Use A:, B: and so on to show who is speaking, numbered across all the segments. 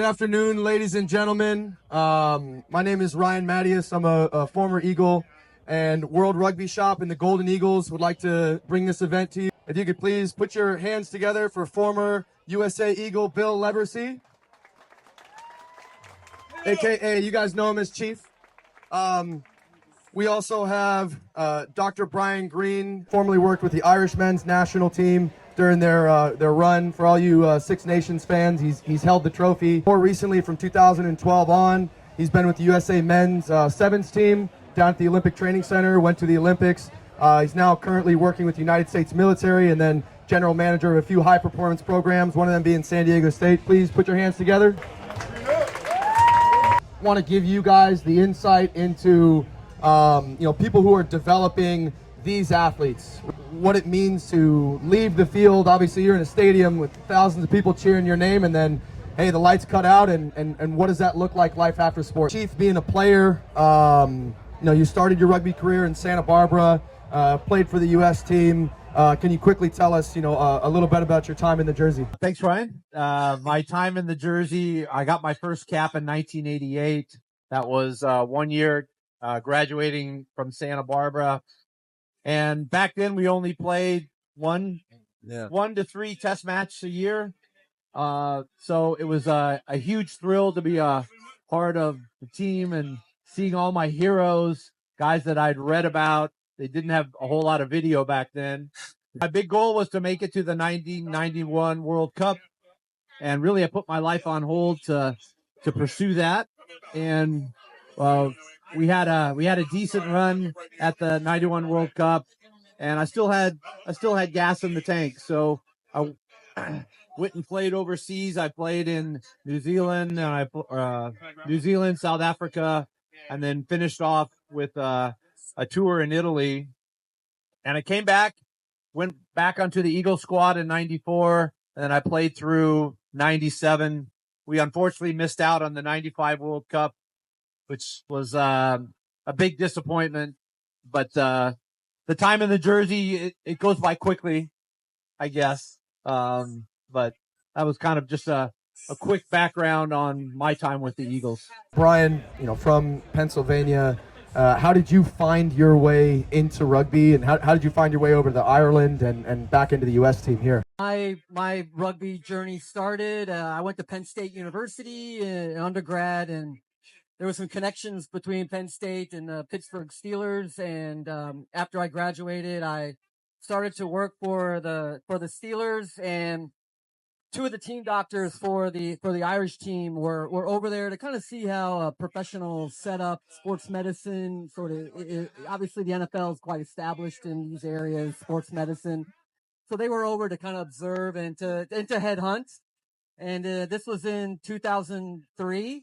A: afternoon, ladies and gentlemen. My name is Ryan Matyas. I'm a former Eagle, and World Rugby Shop and the Golden Eagles would like to bring this event to you. If you could please put your hands together for former USA Eagle Bill Leversee, aka you guys know him as Chief. We also have Dr. Brian Green, formerly worked with the Irish men's national team during their run. For all you Six Nations fans, he's held the trophy. More recently, from 2012 on, he's been with the USA men's sevens team down at the Olympic Training Center, went to the Olympics. He's now currently working with the United States military and then general manager of a few high performance programs, one of them being San Diego State. Please put your hands together. I want to give you guys the insight into people who are developing these athletes, what it means to leave the field. Obviously, you're in a stadium with thousands of people cheering your name, and then, hey, the lights cut out, and what does that look like, life after sport? Chief, being a player, you started your rugby career in Santa Barbara, played for the U.S. team. Can you quickly tell us, a little bit about your time in the jersey?
B: Thanks, Ryan. My time in the jersey, I got my first cap in 1988. That was 1 year graduating from Santa Barbara. And back then we only played one to three test matches a year. So it was a huge thrill to be a part of the team and seeing all my heroes, guys that I'd read about. They didn't have a whole lot of video back then. My big goal was to make it to the 1991 World Cup. And really I put my life on hold to pursue that. And we had a decent run at the 91 World Cup, and I still had gas in the tank. So I went and played overseas. I played in New Zealand, and South Africa, and then finished off with a tour in Italy. And I came back, went back onto the Eagle squad in 94, and then I played through 97. We unfortunately missed out on the 95 World Cup, which was a big disappointment. But the time in the jersey, it goes by quickly, I guess. But that was kind of just a quick background on my time with the Eagles.
A: Brian, from Pennsylvania, how did you find your way into rugby, and how did you find your way over to Ireland and back into the U.S. team here?
C: My rugby journey started, I went to Penn State University in undergrad, and there were some connections between Penn State and the Pittsburgh Steelers. And after I graduated, I started to work for the Steelers, and two of the team doctors for the Irish team were over there to kind of see how a professional setup, sports medicine, obviously the NFL is quite established in these areas, sports medicine. So they were over to kind of observe and to headhunt. And this was in 2003.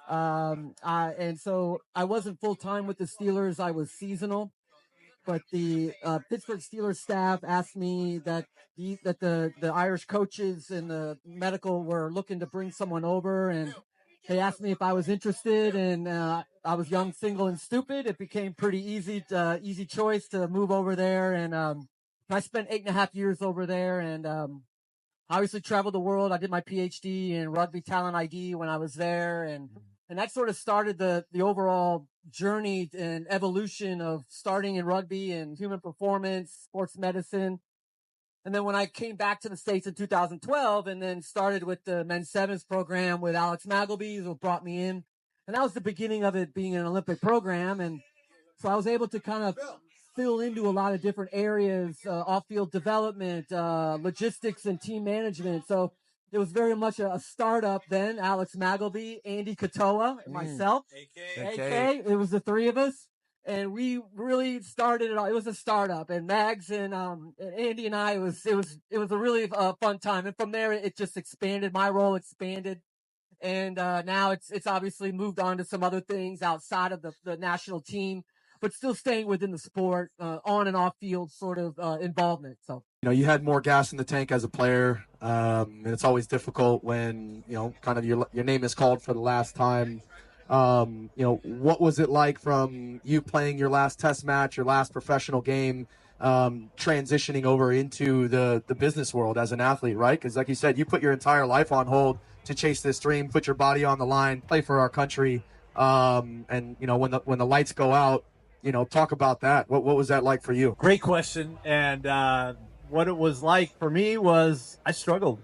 C: And so I wasn't full time with the Steelers. I was seasonal, but the Pittsburgh Steelers staff asked me that the Irish coaches and the medical were looking to bring someone over, and they asked me if I was interested. And I was young, single, and stupid. It became pretty easy choice to move over there. And I spent 8.5 years over there, and I obviously traveled the world. I did my PhD in rugby talent ID when I was there, and that sort of started the overall journey and evolution of starting in rugby and human performance, sports medicine. And then when I came back to the States in 2012 and then started with the men's sevens program with Alex Magleby, who brought me in. And that was the beginning of it being an Olympic program. And so I was able to kind of fill into a lot of different areas, off-field development, logistics, and team management. So it was very much a startup then. Alex Magleby, Andy Katoa, and myself. AK. It was the three of us. And we really started it all. It was a startup. And Mags and Andy and I, it was a really fun time. And from there, it just expanded. My role expanded. And now it's obviously moved on to some other things outside of the national team, but still staying within the sport, on and off field sort of involvement. So
A: you had more gas in the tank as a player, and it's always difficult when kind of your name is called for the last time. What was it like from you playing your last test match, your last professional game, transitioning over into the business world as an athlete, right? Because like you said, you put your entire life on hold to chase this dream, put your body on the line, play for our country. And when the lights go out, talk about that. What was that like for you?
B: Great question. And what it was like for me was I struggled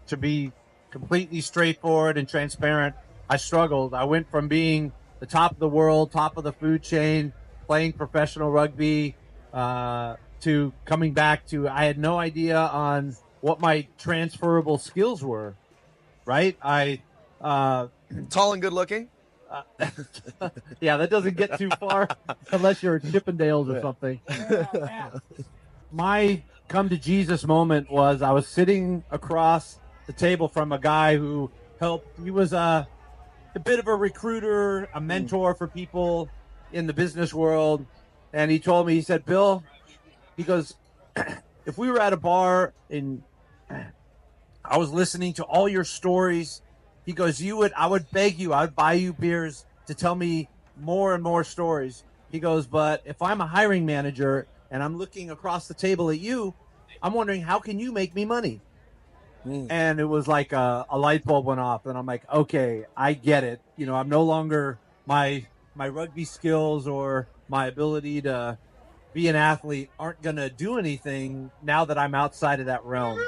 B: to be completely straightforward and transparent. I struggled. I went from being the top of the world, top of the food chain, playing professional rugby, to coming back to I had no idea on what my transferable skills were. Right?
D: Tall and good looking.
B: Yeah, that doesn't get too far unless you're at Chippendales or something. My come to Jesus moment was I was sitting across the table from a guy who helped. He was a bit of a recruiter, a mentor for people in the business world. And he told me, he said, Bill, he goes, if we were at a bar and I was listening to all your stories, he goes, I would beg you, I would buy you beers to tell me more and more stories. He goes, but if I'm a hiring manager and I'm looking across the table at you, I'm wondering, how can you make me money? And it was like a light bulb went off, and I'm like, okay, I get it. I'm no longer my rugby skills or my ability to be an athlete aren't going to do anything now that I'm outside of that realm.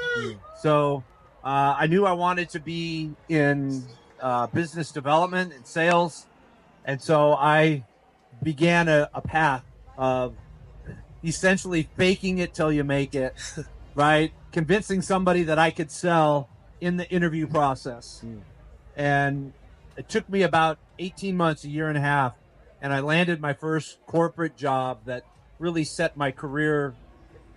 B: So I knew I wanted to be in business development and sales. And so I began a path of essentially faking it till you make it, right? Convincing somebody that I could sell in the interview process. And it took me about 18 months, a year and a half, and I landed my first corporate job that really set my career.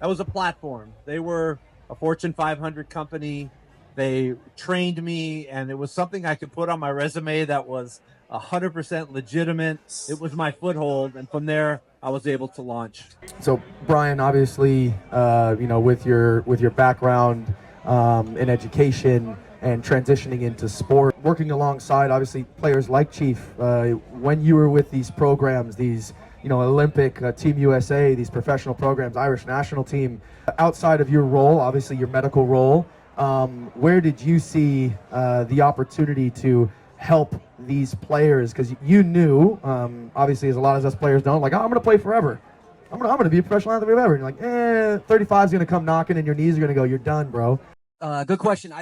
B: That was a platform. They were a Fortune 500 company. They trained me, and it was something I could put on my resume that was 100% legitimate. It was my foothold, and from there, I was able to launch.
A: So, Brian, obviously, with your background in education and transitioning into sport, working alongside obviously players like Chief, when you were with these programs, these Olympic, Team USA, these professional programs, Irish national team, outside of your role, obviously your medical role, where did you see the opportunity to help these players? Because you knew, obviously, as a lot of us players don't, like, oh, I'm going to play forever. I'm going to be a professional athlete forever. And you're like, 35 is going to come knocking and your knees are going to go, you're done, bro.
C: Good question.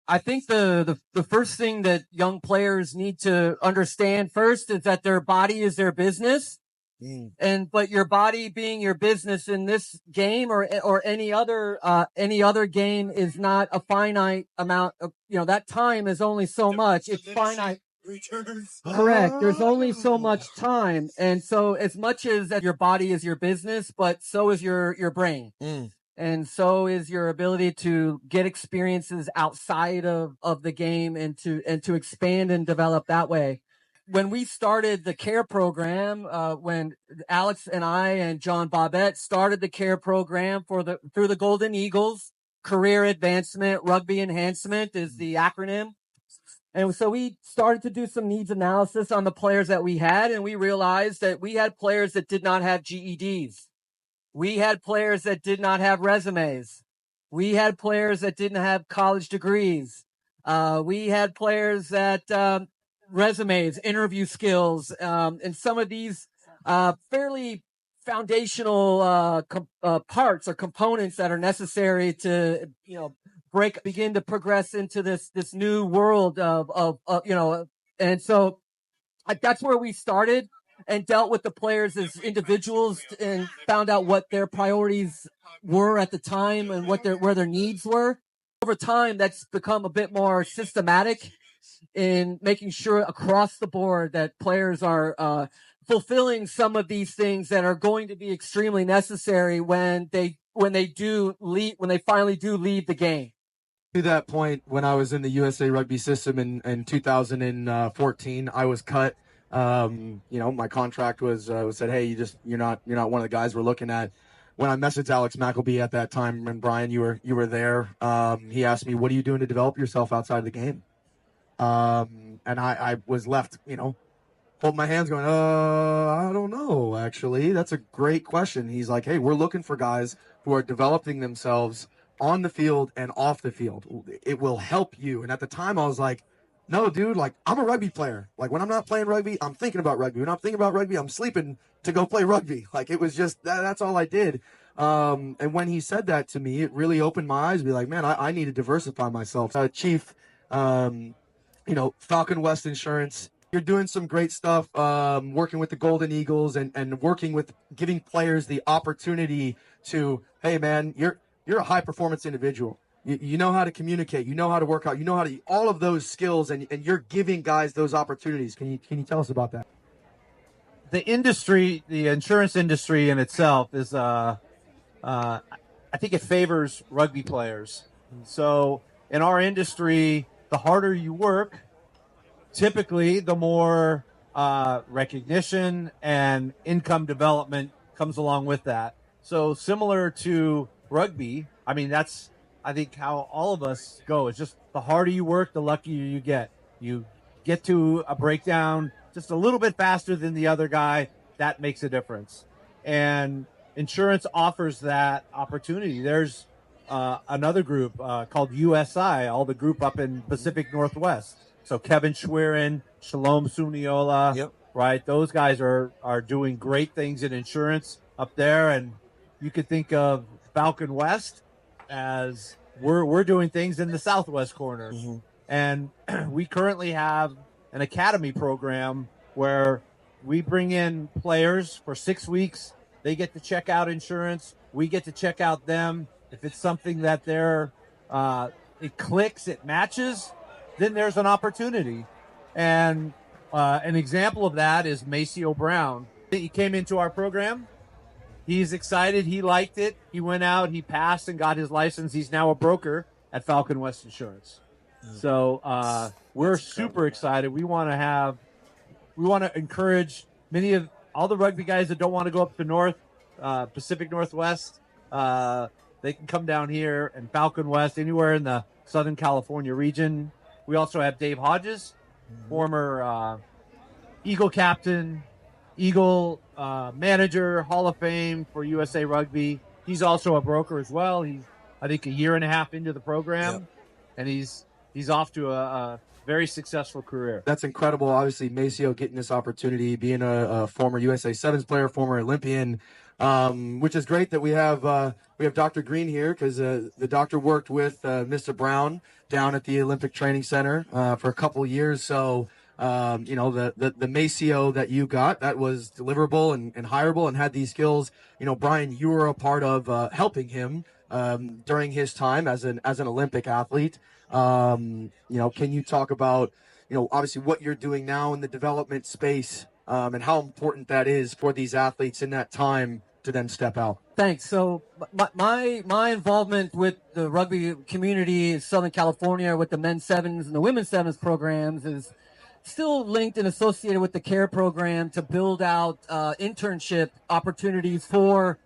C: I think the first thing that young players need to understand first is that their body is their business. But your body being your business in this game or any other game is not a finite amount of, that time is only so much. It's finite. Returns. Correct. There's only so much time. And so as much as that your body is your business, but so is your brain. And so is your ability to get experiences outside of the game and to expand and develop that way. When we started the CARE program, when Alex and I and John Bobette started the CARE program through the Golden Eagles, Career Advancement Rugby Enhancement is the acronym. And so we started to do some needs analysis on the players that we had, and we realized that we had players that did not have GEDs. We had players that did not have resumes. We had players that didn't have college degrees. We had players that resumes, interview skills, and some of these fairly foundational parts or components that are necessary to begin to progress into this new world of and so that's where we started and dealt with the players as individuals and found out what their priorities were at the time and where their needs were. Over time, that's become a bit more systematic in making sure across the board that players are fulfilling some of these things that are going to be extremely necessary when they finally do leave the game.
A: To that point, when I was in the USA Rugby system in 2014, I was cut. My contract was said, hey, you're not one of the guys we're looking at. When I messaged Alex McElbee at that time, and Brian, you were there, he asked me, what are you doing to develop yourself outside of the game? And I was left, holding my hands going, I don't know, actually. That's a great question. He's like, hey, we're looking for guys who are developing themselves on the field and off the field. It will help you. And at the time, I was like, no, dude, like, I'm a rugby player. Like, when I'm not playing rugby, I'm thinking about rugby. When I'm thinking about rugby, I'm sleeping to go play rugby. Like, it was just, that's all I did. And when he said that to me, it really opened my eyes to be like, man, I need to diversify myself. Chief, Falcon West Insurance, you're doing some great stuff, working with the Golden Eagles and working with giving players the opportunity to, hey, man, you're a high performance individual. You know how to communicate, you know how to work out, you know how to all of those skills, and you're giving guys those opportunities. Can you tell us about that?
B: The industry, the insurance industry in itself is, I think it favors rugby players. So in our industry, the harder you work, typically the more recognition and income development comes along with that. So similar to rugby, I mean, that's, I think, how all of us go. It's just the harder you work, the luckier you get. You get to a breakdown just a little bit faster than the other guy. That makes a difference. And insurance offers that opportunity. There's another group called USI, all the group up in Pacific Northwest. So Kevin Schwerin, Shalom Suniola,
D: Yep.
B: right? Those guys are doing great things in insurance up there. And you could think of Falcon West as we're doing things in the Southwest corner.
D: Mm-hmm.
B: And we currently have an academy program where we bring in players for 6 weeks. They get to check out insurance. We get to check out them. If it's something that it clicks, it matches, then there's an opportunity. And an example of that is Maceo Brown. He came into our program. He's excited. He liked it. He went out. He passed and got his license. He's now a broker at Falcon West Insurance. So we're super excited. We want to encourage all the rugby guys that don't want to go up to Pacific Northwest. They can come down here, and Falcon West, anywhere in the Southern California region. We also have Dave Hodges, former Eagle captain, Eagle manager, Hall of Fame for USA Rugby. He's also a broker as well. He's, I think, a year and a half into the program, and he's off to a very successful career.
A: That's incredible. Obviously, Maceo getting this opportunity, being a former USA Sevens player, former Olympian, which is great that we have Dr. Green here, because the doctor worked with Mr. Brown down at the Olympic Training Center for a couple years. So, the Maceo that you got, that was deliverable and hireable and had these skills. Brian, you were a part of helping him during his time as an Olympic athlete. Can you talk about, obviously what you're doing now in the development space, and how important that is for these athletes in that time to then step out?
C: Thanks. So my involvement with the rugby community in Southern California with the men's sevens and the women's sevens programs is still linked and associated with the CARE program to build out internship opportunities for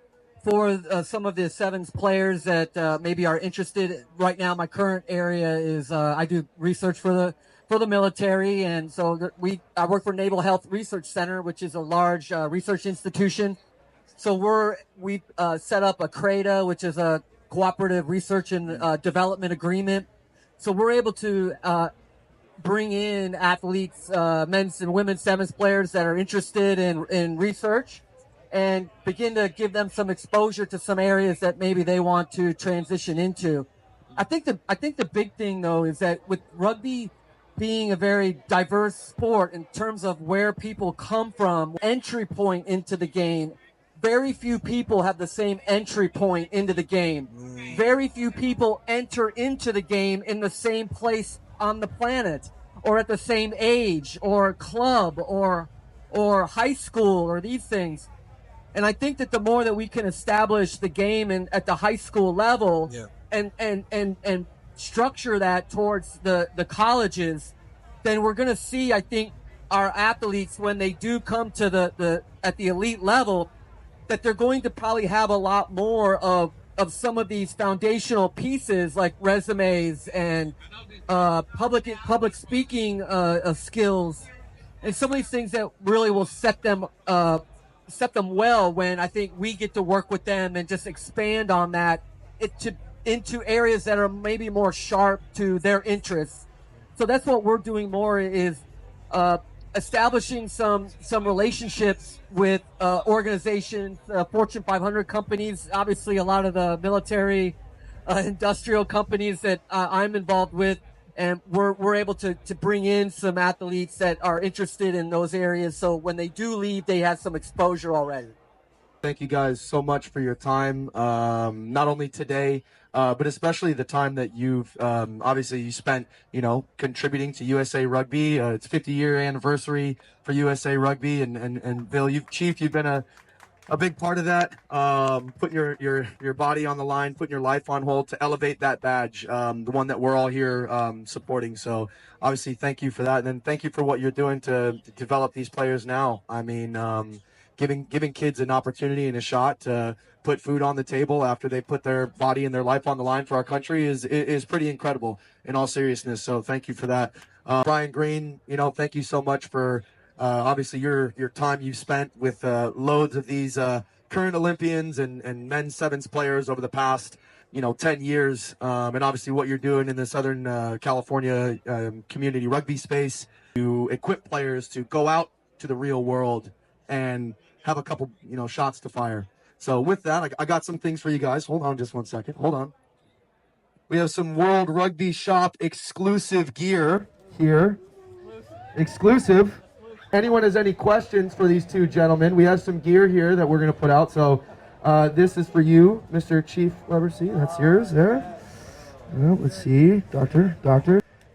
C: some of the sevens players that maybe are interested. Right now, my current area is I do research for the military, and so I work for Naval Health Research Center, which is a large research institution. So we set up a CRADA, which is a cooperative research and development agreement. So we're able to bring in athletes, men's and women's sevens players that are interested in research, and begin to give them some exposure to some areas that maybe they want to transition into. I think the big thing, though, is that with rugby being a very diverse sport in terms of where people come from, entry point into the game, very few people have the same entry point into the game. Very few people enter into the game in the same place on the planet, or at the same age, or club, or high school, or these things. And I think that the more that we can establish the game at the high school level, and structure that towards the colleges, then we're going to see, I think, our athletes, when they do come to at the elite level, that they're going to probably have a lot more of some of these foundational pieces like resumes and public speaking skills and some of these things that really will set them well when I think we get to work with them and just expand on that into areas that are maybe more sharp to their interests. So that's what we're doing more is establishing some relationships with organizations, Fortune 500 companies, obviously a lot of the military, industrial companies that I'm involved with, and we're able to bring in some athletes that are interested in those areas. So when they do leave, they have some exposure already.
A: Thank you guys so much for your time, not only today, but especially the time that you've obviously you spent, contributing to USA Rugby. It's 50-year anniversary for USA Rugby, and Bill, you've been a big part of that, putting your body on the line, putting your life on hold to elevate that badge, the one that we're all here supporting. So obviously, thank you for that, and then thank you for what you're doing to develop these players now. I mean, giving kids an opportunity and a shot to put food on the table after they put their body and their life on the line for our country is pretty incredible in all seriousness. So thank you for that. Brian Green, thank you so much for obviously your time you've spent with loads of these current Olympians and men's sevens players over the past 10 years, and obviously what you're doing in the Southern California community rugby space to equip players to go out to the real world and have a couple shots to fire. So with that, I got some things for you guys. Hold on just one second. Hold on. We have some World Rugby Shop exclusive gear here. Exclusive. Anyone has any questions for these two gentlemen, we have some gear here that we're going to put out. So this is for you, Mr. Chief Leversee. That's yours there. Well, let's see. Doctor.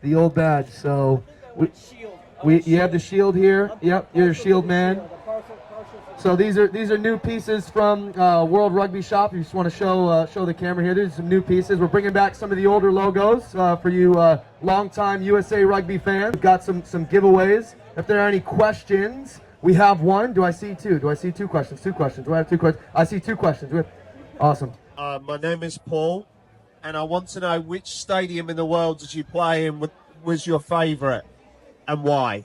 A: The old badge. So you have the shield here. Yep, you're a shield man. So these are new pieces from World Rugby Shop. You just want to show the camera here. There's some new pieces. We're bringing back some of the older logos for you longtime USA Rugby fans. We've got some giveaways. If there are any questions, we have one. Do I see two? Do I see two questions? Two questions. Do I have two questions? I see two questions. Awesome.
E: My name is Paul, and I want to know which stadium in the world did you play in was your favourite, and why?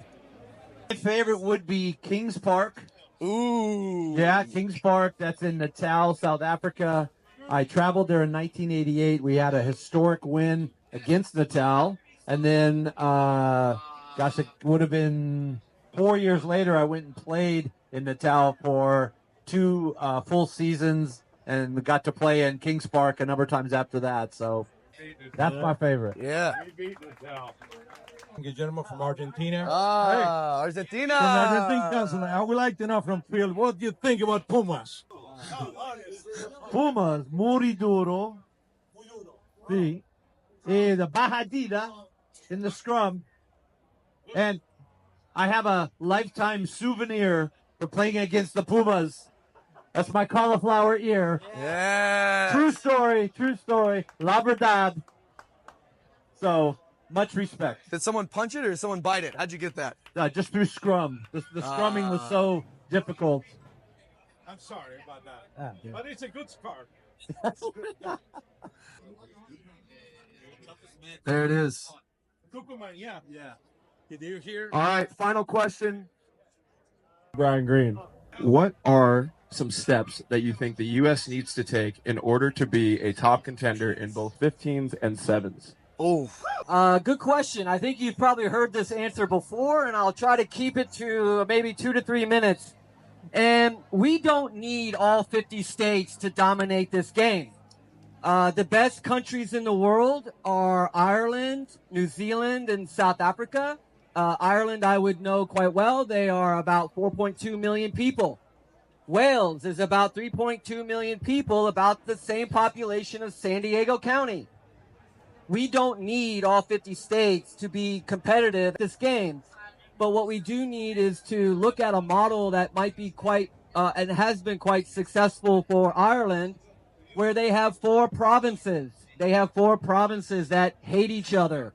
B: My favorite would be Kings Park.
D: Ooh.
B: Yeah, Kings Park. That's in Natal, South Africa. I traveled there in 1988. We had a historic win against Natal. And then, it would have been 4 years later, I went and played in Natal for 2 full seasons and got to play in Kings Park a number of times after that. So that's my favorite.
D: Yeah.
F: A gentleman from Argentina.
D: Argentina.
F: From Argentina. I would like to know from Phil, what do you think about Pumas?
B: Pumas, muy duro. Sí. The bajadita in the scrum. And I have a lifetime souvenir for playing against the Pumas. That's my cauliflower ear.
D: Yeah.
B: True story. La verdad. So, much respect.
D: Did someone punch it or did someone bite it? How'd you get that?
B: Just through scrum. The scrumming was so difficult.
F: I'm sorry about that. But it's a good scar.
A: There it is.
F: Tucumán, yeah. Did you hear?
A: All right, final question.
G: Brian Green, what are some steps that you think the U.S. needs to take in order to be a top contender in both 15s and 7s?
D: Oh.
C: Good question. I think you've probably heard this answer before, and I'll try to keep it to maybe 2 to 3 minutes. And we don't need all 50 states to dominate this game. The best countries in the world are Ireland, New Zealand, and South Africa. Ireland, I would know quite well. They are about 4.2 million people. Wales is about 3.2 million people, about the same population of San Diego County. We don't need all 50 states to be competitive in this game. But what we do need is to look at a model that might be quite, and has been quite successful for Ireland, where they have 4 provinces. They have 4 provinces that hate each other,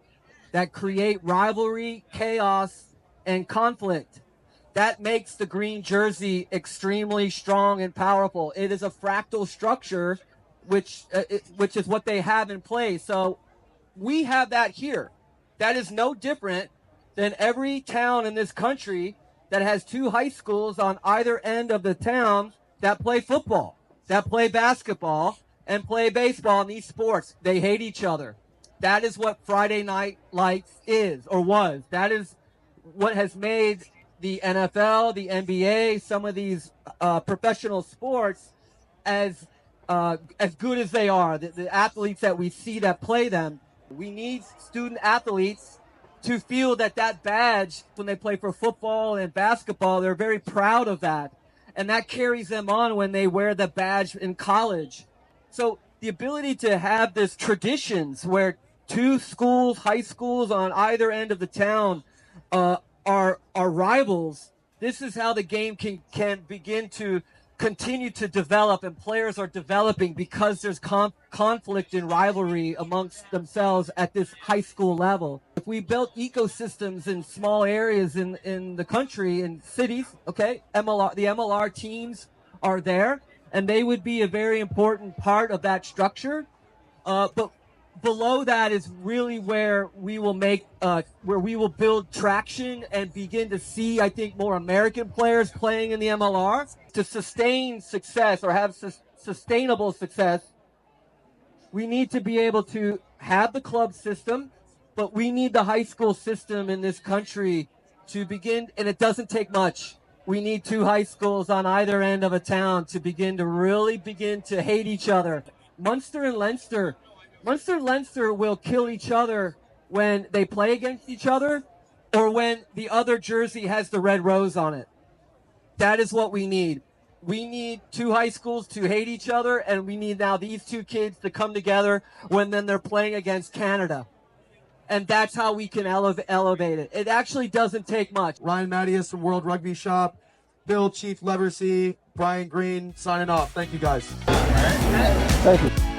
C: that create rivalry, chaos, and conflict. That makes the green jersey extremely strong and powerful. It is a fractal structure, which is what they have in place. So we have that here. That is no different than every town in this country that has 2 high schools on either end of the town that play football, that play basketball, and play baseball in these sports. They hate each other. That is what Friday Night Lights is, or was. That is what has made the NFL, the NBA, some of these professional sports as good as they are. The athletes that we see that play them, we need student athletes to feel that badge when they play for football and basketball, they're very proud of that. And that carries them on when they wear the badge in college. So the ability to have this traditions where 2 schools, high schools on either end of the town are rivals, this is how the game can begin to continue to develop, and players are developing because there's conflict and rivalry amongst themselves at this high school level. If we built ecosystems in small areas in the country, in cities, okay, the MLR teams are there, and they would be a very important part of that structure. But below that is really where we will build traction and begin to see, I think, more American players playing in the MLR. To sustain success or have sustainable success, we need to be able to have the club system, but we need the high school system in this country to begin, and it doesn't take much. We need 2 high schools on either end of a town to begin to hate each other. Munster and Leinster will kill each other when they play against each other, or when the other jersey has the red rose on it. That is what we need. We need 2 high schools to hate each other, and we need now these 2 kids to come together when then they're playing against Canada. And that's how we can elevate it. It actually doesn't take much.
A: Ryan Matyas from World Rugby Shop, Bill Chief Leversee, Brian Green signing off. Thank you guys.
G: Thank you.